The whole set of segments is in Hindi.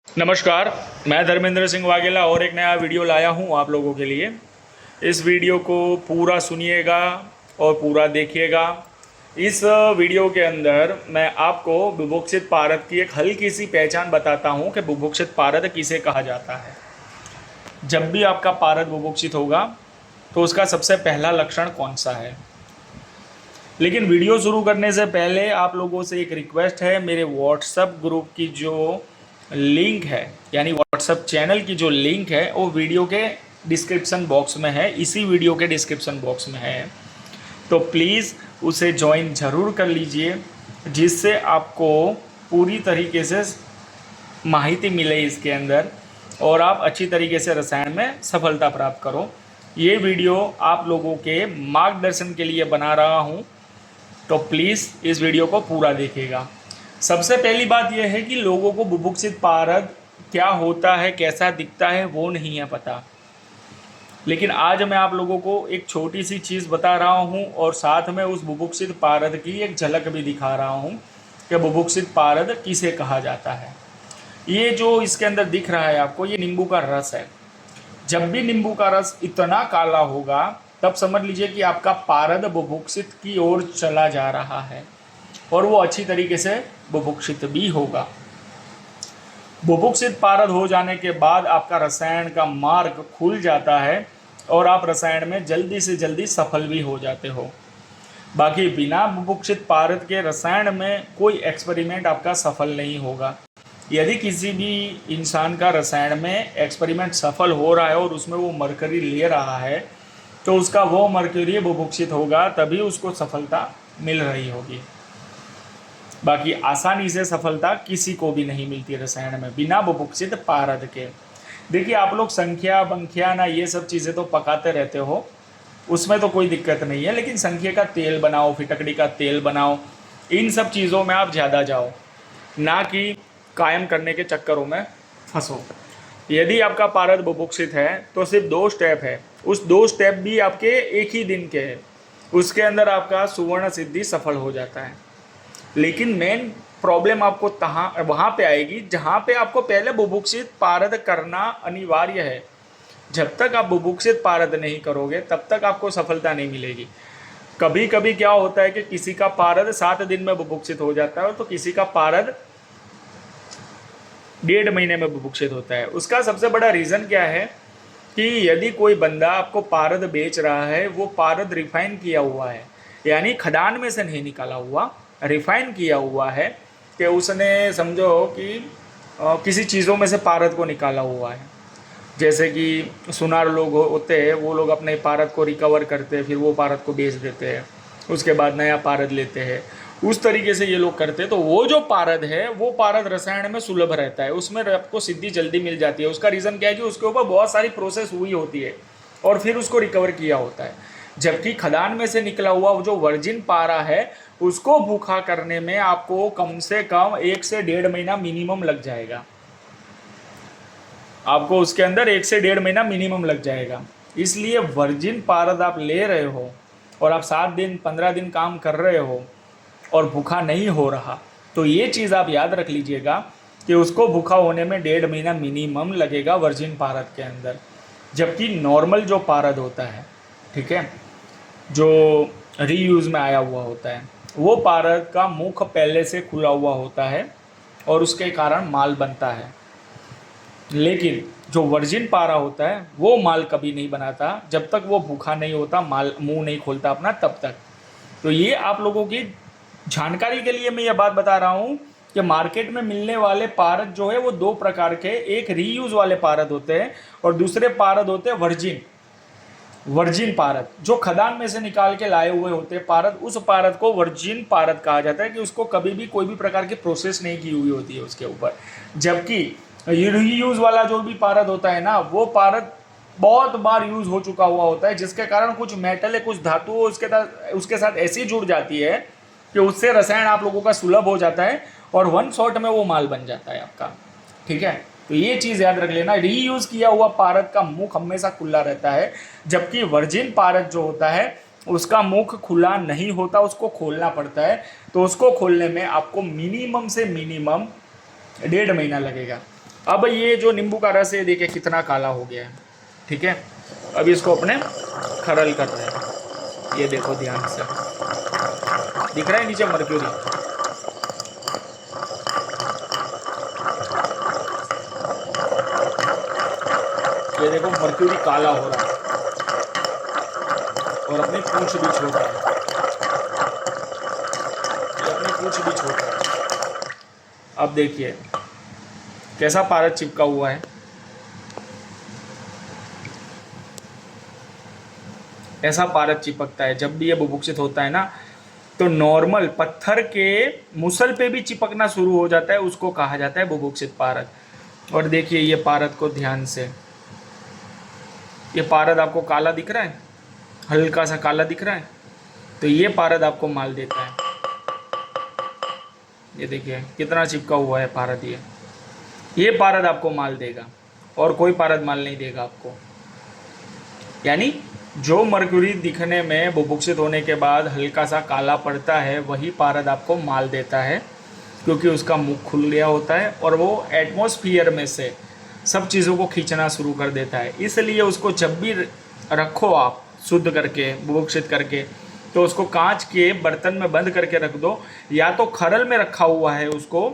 नमस्कार। मैं धर्मेंद्र सिंह वाघेला और एक नया वीडियो लाया हूँ आप लोगों के लिए। इस वीडियो को पूरा सुनिएगा और पूरा देखिएगा। इस वीडियो के अंदर मैं आपको बुभुक्षित पारद की एक हल्की सी पहचान बताता हूँ कि बुभुक्षित पारद किसे कहा जाता है। जब भी आपका पारद बुभुक्षित होगा तो उसका सबसे पहला लक्षण कौन सा है। लेकिन वीडियो शुरू करने से पहले आप लोगों से एक रिक्वेस्ट है, मेरे व्हाट्सएप ग्रुप की जो लिंक है यानी व्हाट्सएप चैनल की जो लिंक है वो वीडियो के डिस्क्रिप्शन बॉक्स में है, इसी वीडियो के डिस्क्रिप्शन बॉक्स में है। तो प्लीज़ उसे ज्वाइन ज़रूर कर लीजिए, जिससे आपको पूरी तरीके से माहिती मिले इसके अंदर और आप अच्छी तरीके से रसायन में सफलता प्राप्त करो। ये वीडियो आप लोगों के मार्गदर्शन के लिए बना रहा हूँ, तो प्लीज़ इस वीडियो को पूरा देखिएगा। सबसे पहली बात यह है कि लोगों को बुभुक्षित पारद क्या होता है, कैसा दिखता है, वो नहीं है पता। लेकिन आज मैं आप लोगों को एक छोटी सी चीज़ बता रहा हूँ और साथ में उस बुभुक्षित पारद की एक झलक भी दिखा रहा हूँ कि बुभुक्षित पारद किसे कहा जाता है। ये जो इसके अंदर दिख रहा है आपको, ये नींबू का रस है। जब भी नींबू का रस इतना काला होगा तब समझ लीजिए कि आपका पारद बुभुक्षित की ओर चला जा रहा है और वो अच्छी तरीके से बुभुक्षित भी होगा। बुभुक्षित पारद हो जाने के बाद आपका रसायन का मार्ग खुल जाता है और आप रसायन में जल्दी से जल्दी सफल भी हो जाते हो। बाकी बिना बुभुक्षित पारद के रसायन में कोई एक्सपेरिमेंट आपका सफल नहीं होगा। यदि किसी भी इंसान का रसायन में एक्सपेरिमेंट सफल हो रहा है और उसमें वो मरकरी ले रहा है तो उसका वो मरकरी बुभुक्षित होगा, तभी उसको सफलता मिल रही होगी। बाकी आसानी से सफलता किसी को भी नहीं मिलती रसायन में बिना बुभुक्षित पारद के। देखिए, आप लोग संख्या बंख्या ना ये सब चीज़ें तो पकाते रहते हो, उसमें तो कोई दिक्कत नहीं है, लेकिन संख्या का तेल बनाओ, फिटकड़ी का तेल बनाओ, इन सब चीज़ों में आप ज़्यादा जाओ, ना कि कायम करने के चक्करों में फंसो। यदि आपका पारद बुभुक्षित है तो सिर्फ 2 स्टेप है, उस 2 स्टेप भी आपके एक ही दिन के हैं, उसके अंदर आपका सुवर्ण सिद्धि सफल हो जाता है। लेकिन मेन प्रॉब्लम आपको वहाँ पे आएगी जहाँ पे आपको पहले बुभुक्षित पारद करना अनिवार्य है। जब तक आप बुभुक्षित पारद नहीं करोगे तब तक आपको सफलता नहीं मिलेगी। कभी कभी क्या होता है कि किसी का पारद 7 दिन में बुभुक्षित हो जाता है तो किसी का पारद 1.5 महीने में बुभुक्षित होता है। उसका सबसे बड़ा रीज़न क्या है कि यदि कोई बंदा आपको पारद बेच रहा है, वो पारद रिफाइन किया हुआ है, यानी खदान में से नहीं निकाला हुआ, रिफाइन किया हुआ है, कि उसने समझो कि किसी चीज़ों में से पारद को निकाला हुआ है। जैसे कि सुनार लोग होते हैं, वो लोग अपने पारद को रिकवर करते हैं, फिर वो पारद को बेच देते हैं, उसके बाद नया पारद लेते हैं। उस तरीके से ये लोग करते हैं। तो वो जो पारद है वो पारद रसायन में सुलभ रहता है, उसमें आपको सिद्धि जल्दी मिल जाती है। उसका रीज़न क्या है कि उसके ऊपर बहुत सारी प्रोसेस हुई होती है और फिर उसको रिकवर किया होता है। जबकि खदान में से निकला हुआ जो वर्जिन पारा है उसको भूखा करने में आपको कम से कम 1 से 1.5 महीना मिनिमम लग जाएगा। आपको उसके अंदर 1 से 1.5 महीना मिनिमम लग जाएगा। इसलिए वर्जिन पारद आप ले रहे हो और आप 7 दिन 15 दिन काम कर रहे हो और भूखा नहीं हो रहा, तो ये चीज़ आप याद रख लीजिएगा कि उसको भूखा होने में 1.5 महीना मिनिमम लगेगा वर्जिन पारद के अंदर। जबकि नॉर्मल जो पारद होता है, ठीक है, जो रीयूज़ में आया हुआ होता है, वो पारद का मुख पहले से खुला हुआ होता है और उसके कारण माल बनता है। लेकिन जो वर्जिन पारा होता है वो माल कभी नहीं बनाता जब तक वो भूखा नहीं होता, माल मुंह नहीं खोलता अपना तब तक। तो ये आप लोगों की जानकारी के लिए मैं ये बात बता रहा हूँ कि मार्केट में मिलने वाले पारद जो है वो 2 प्रकार के, एक रीयूज़ वाले पारद होते हैं और दूसरे पारद होते हैं वर्जिन पारद, जो खदान में से निकाल के लाए हुए होते हैं पारद। उस पारद को वर्जिन पारद कहा जाता है कि उसको कभी भी कोई भी प्रकार की प्रोसेस नहीं की हुई होती है उसके ऊपर। जबकि रीयूज़ वाला जो भी पारद होता है ना, वो पारद बहुत बार यूज़ हो चुका हुआ होता है, जिसके कारण कुछ मेटल है, कुछ धातु उसके साथ ऐसी जुड़ जाती है कि उससे रसायन आप लोगों का सुलभ हो जाता है और 1 शॉट में वो माल बन जाता है आपका। ठीक है, तो ये चीज़ याद रख लेना, रीयूज़ किया हुआ पारद का मुख हमेशा खुला रहता है, जबकि वर्जिन पारद जो होता है उसका मुख खुला नहीं होता, उसको खोलना पड़ता है। तो उसको खोलने में आपको मिनिमम से मिनिमम 1.5 महीना लगेगा। अब ये जो नींबू का रस है देखिए कितना काला हो गया है, ठीक है। अब इसको अपने खरल कर रहे हैं, ये देखो ध्यान से, दिख रहा है नीचे मर्क्यूरी। ये देखो मर्क्यूरी काला हो रहा है और अपनी पूंछ भी छोड़ रहा है, ये अपनी पूंछ भी छोड़ रहा है। अब देखिए कैसा पारद चिपका हुआ है, ऐसा पारद चिपकता है। जब भी ये बुभुक्षित होता है ना तो नॉर्मल पत्थर के मुसल पे भी चिपकना शुरू हो जाता है, उसको कहा जाता है बुभुक्षित पारद। और देखिए ये पारद को ध्यान से, ये पारद आपको काला दिख रहा है, हल्का सा काला दिख रहा है, तो ये पारद आपको माल देता है। ये देखिए कितना चिपका हुआ है पारद, ये पारद आपको माल देगा और कोई पारद माल नहीं देगा आपको। यानी जो मर्क्यूरी दिखने में बुभुक्षित होने के बाद हल्का सा काला पड़ता है वही पारद आपको माल देता है, क्योंकि उसका मुख खुल गया होता है और वो एटमॉस्फेयर में से सब चीज़ों को खींचना शुरू कर देता है। इसलिए उसको जब भी रखो आप शुद्ध करके, बुभुक्षित करके, तो उसको कांच के बर्तन में बंद करके रख दो, या तो खरल में रखा हुआ है उसको,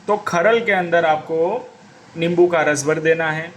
तो खरल के अंदर आपको नींबू का रस भर देना है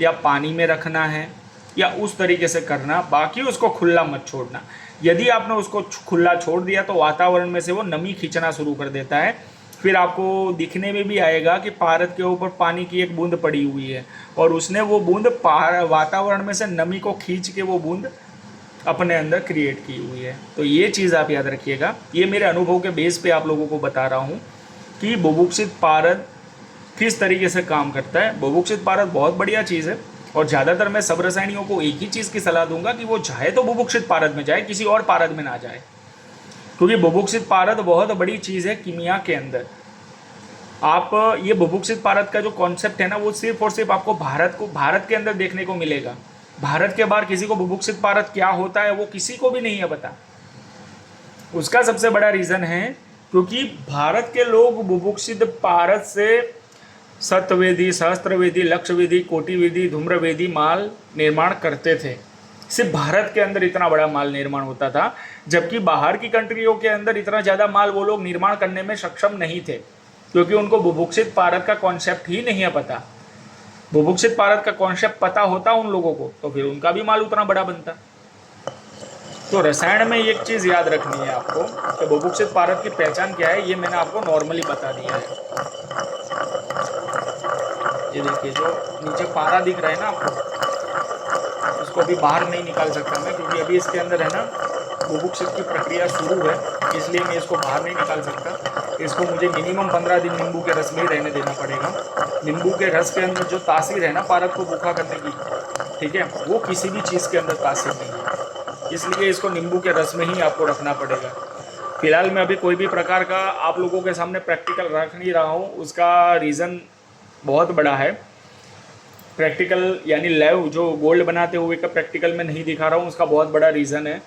या पानी में रखना है या उस तरीके से करना, बाकी उसको खुला मत छोड़ना। यदि आपने उसको खुला छोड़ दिया तो वातावरण में से वो नमी खींचना शुरू कर देता है, फिर आपको दिखने में भी आएगा कि पारद के ऊपर पानी की एक बूंद पड़ी हुई है और उसने वो बूंद वातावरण में से नमी को खींच के वो बूंद अपने अंदर क्रिएट की हुई है। तो ये चीज़ आप याद रखिएगा, ये मेरे अनुभव के बेस पे आप लोगों को बता रहा हूँ कि बुभुक्षित पारद किस तरीके से काम करता है। बुभुक्षित पारद बहुत बढ़िया चीज़ है और ज़्यादातर मैं सब रसायनियों को एक ही चीज़ की सलाह दूंगा कि वो चाहे तो बुभुक्षित पारद में जाए, किसी और पारद में ना जाए, क्योंकि बुभुक्षित पारद बहुत बड़ी चीज़ है कीमिया के अंदर। आप ये बुभुक्षित पारद का जो कॉन्सेप्ट है ना, वो सिर्फ और सिर्फ आपको भारत के अंदर देखने को मिलेगा। भारत के बाहर किसी को बुभुक्षित पारद क्या होता है वो किसी को भी नहीं है पता। उसका सबसे बड़ा रीज़न है क्योंकि भारत के लोग बुभुक्षित पारद से सतवेदी, सहस्त्रवेदी, लक्षवेदी, कोटिवेदी, धूम्रवेदी माल निर्माण करते थे। सिर्फ भारत के अंदर इतना बड़ा माल निर्माण होता था, जबकि बाहर की कंट्रियों के अंदर इतना ज़्यादा माल वो लोग निर्माण करने में सक्षम नहीं थे, क्योंकि उनको बुभुक्षित पारद का कॉन्सेप्ट ही नहीं है पता। बुभुक्षित पारद का कॉन्सेप्ट पता होता उन लोगों को तो फिर उनका भी माल उतना बड़ा बनता। तो रसायन में एक चीज़ याद रखनी है आपको कि बुभुक्षित पारद की पहचान क्या है, ये मैंने आपको नॉर्मली बता दिया है। ये देखिए जो नीचे पारा दिख रहा है ना आपको, उसको अभी बाहर नहीं निकाल सकता मैं, क्योंकि अभी इसके अंदर है ना बुभुक्षित की प्रक्रिया शुरू है, इसलिए मैं इसको बाहर नहीं निकाल सकता। इसको मुझे मिनिमम 15 दिन नींबू के रस में ही रहने देना पड़ेगा। नींबू के रस के अंदर जो तासीर है ना पारद को भूखा करने की, ठीक है, वो किसी भी चीज़ के अंदर तासीर नहीं है, इसलिए इसको नींबू के रस में ही आपको रखना पड़ेगा। फिलहाल मैं अभी कोई भी प्रकार का आप लोगों के सामने प्रैक्टिकल रख नहीं रहा हूँ, उसका रीज़न बहुत बड़ा है। प्रैक्टिकल यानी लैब जो गोल्ड बनाते हुए का प्रैक्टिकल में नहीं दिखा रहा हूँ, उसका बहुत बड़ा रीज़न है।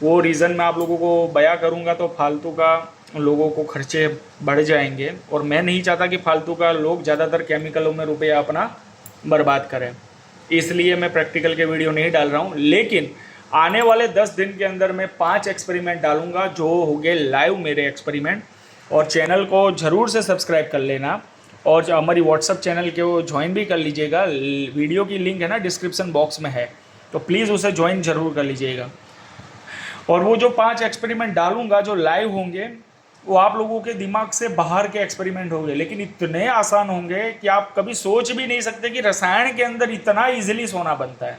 वो रीज़न मैं आप लोगों को बयां करूँगा तो फालतू का लोगों को खर्चे बढ़ जाएंगे, और मैं नहीं चाहता कि फालतू का लोग ज़्यादातर केमिकलों में रुपया अपना बर्बाद करें, इसलिए मैं प्रैक्टिकल के वीडियो नहीं डाल रहा हूँ। लेकिन आने वाले 10 दिन के अंदर मैं 5 एक्सपेरिमेंट डालूंगा जो होंगे लाइव मेरे एक्सपेरिमेंट, और चैनल को ज़रूर से सब्सक्राइब कर लेना और हमारी व्हाट्सअप चैनल के वो ज्वाइन भी कर लीजिएगा। वीडियो की लिंक है ना डिस्क्रिप्शन बॉक्स में है, तो प्लीज़ उसे ज्वाइन ज़रूर कर लीजिएगा। और वो जो 5 एक्सपेरिमेंट डालूंगा जो लाइव होंगे वो आप लोगों के दिमाग से बाहर के एक्सपेरिमेंट होंगे, लेकिन इतने आसान होंगे कि आप कभी सोच भी नहीं सकते कि रसायन के अंदर इतना ईजिली सोना बनता है।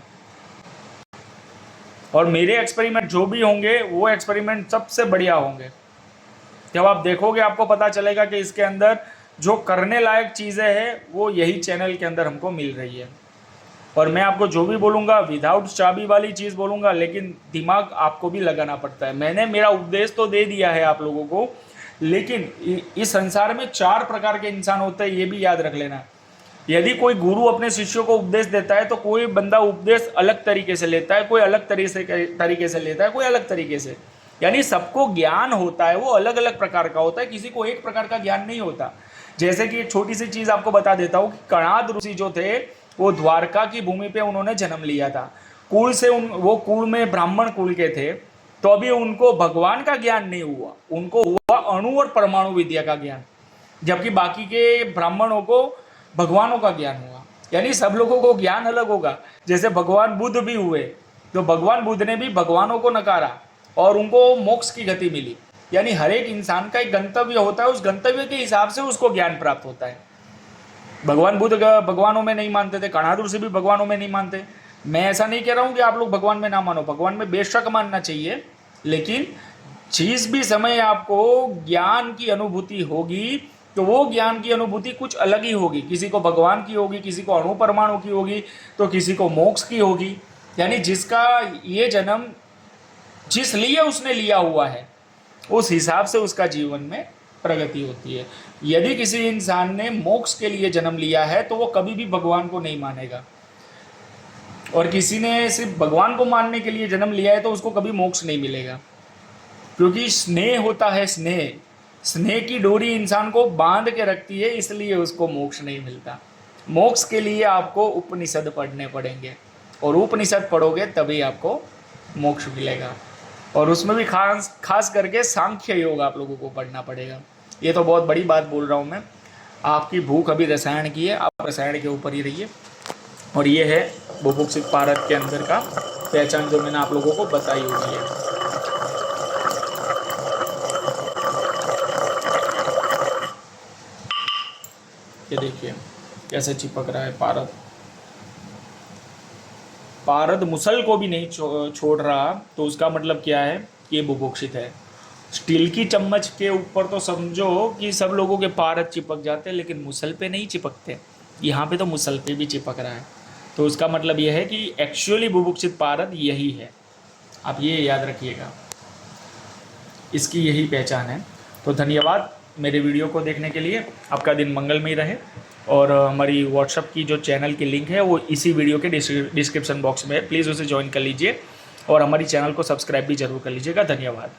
और मेरे एक्सपेरिमेंट जो भी होंगे वो एक्सपेरिमेंट सबसे बढ़िया होंगे। जब आप देखोगे आपको पता चलेगा कि इसके अंदर जो करने लायक चीज़ें हैं वो यही चैनल के अंदर हमको मिल रही है। और मैं आपको जो भी बोलूँगा विदाउट चाबी वाली चीज़ बोलूँगा, लेकिन दिमाग आपको भी लगाना पड़ता है। मैंने मेरा उपदेश तो दे दिया है आप लोगों को, लेकिन इस संसार में 4 प्रकार के इंसान होते हैं, ये भी याद रख लेना। यदि कोई गुरु अपने शिष्यों को उपदेश देता है तो कोई बंदा उपदेश अलग तरीके से लेता है, कोई अलग तरीके से लेता है, कोई अलग तरीके से। यानी सबको ज्ञान होता है वो अलग अलग प्रकार का होता है, किसी को एक प्रकार का ज्ञान नहीं होता। जैसे कि एक छोटी सी चीज़ आपको बता देता हूँ कि कणाद ऋषि जो थे वो द्वारका की भूमि पे उन्होंने जन्म लिया था। कुल से वो कुल में ब्राह्मण कुल के थे, तो अभी उनको भगवान का ज्ञान नहीं हुआ, उनको हुआ अणु और परमाणु विद्या का ज्ञान, जबकि बाकी के ब्राह्मणों को भगवानों का ज्ञान हुआ। यानी सब लोगों को ज्ञान अलग होगा। जैसे भगवान बुद्ध भी हुए, तो भगवान बुद्ध ने भी भगवानों को नकारा और उनको मोक्ष की गति मिली। यानी हर एक इंसान का एक गंतव्य होता है, उस गंतव्य के हिसाब से उसको ज्ञान प्राप्त होता है। भगवान बुद्ध भगवानों में नहीं मानते थे, कणाद ऋषि भी भगवानों में नहीं मानते। मैं ऐसा नहीं कह रहा हूँ कि आप लोग भगवान में ना मानो, भगवान में बेशक मानना चाहिए, लेकिन जिस भी समय आपको ज्ञान की अनुभूति होगी तो वो ज्ञान की अनुभूति कुछ अलग ही होगी। किसी को भगवान की होगी, किसी को अणु परमाणु की होगी, तो किसी को मोक्ष की होगी। यानी जिसका ये जन्म जिस लिए उसने लिया हुआ है उस हिसाब से उसका जीवन में प्रगति होती है। यदि किसी इंसान ने मोक्ष के लिए जन्म लिया है तो वो कभी भी भगवान को नहीं मानेगा, और किसी ने सिर्फ भगवान को मानने के लिए जन्म लिया है तो उसको कभी मोक्ष नहीं मिलेगा। क्योंकि स्नेह होता है, स्नेह की डोरी इंसान को बांध के रखती है, इसलिए उसको मोक्ष नहीं मिलता। मोक्ष के लिए आपको उपनिषद पढ़ने पड़ेंगे, और उपनिषद पढ़ोगे तभी आपको मोक्ष मिलेगा। और उसमें भी खास करके सांख्य योग आप लोगों को पढ़ना पड़ेगा। ये तो बहुत बड़ी बात बोल रहा हूँ मैं। आपकी भूख अभी रसायन की है, आप रसायन के ऊपर ही रहिए। और ये है बुभुक्षित पारद के अंदर का पहचान जो मैंने आप लोगों को बताई हुई है। ये देखिए कैसे चिपक रहा है पारद। पारद मुसल को भी नहीं छोड़ रहा, तो उसका मतलब क्या है कि ये बुभुक्षित है। स्टील की चम्मच के ऊपर तो समझो कि सब लोगों के पारद चिपक जाते हैं, लेकिन मुसल पे नहीं चिपकते। यहाँ पे तो मुसल पे भी चिपक रहा है, तो उसका मतलब यह है कि एक्चुअली बुभुक्षित पारद यही है। आप ये याद रखिएगा, इसकी यही पहचान है। तो धन्यवाद मेरे वीडियो को देखने के लिए। आपका दिन मंगलमय रहे। और हमारी व्हाट्सएप की जो चैनल की लिंक है वो इसी वीडियो के डिस्क्रिप्शन बॉक्स में है, प्लीज़ उसे ज्वाइन कर लीजिए और हमारी चैनल को सब्सक्राइब भी जरूर कर लीजिएगा। धन्यवाद।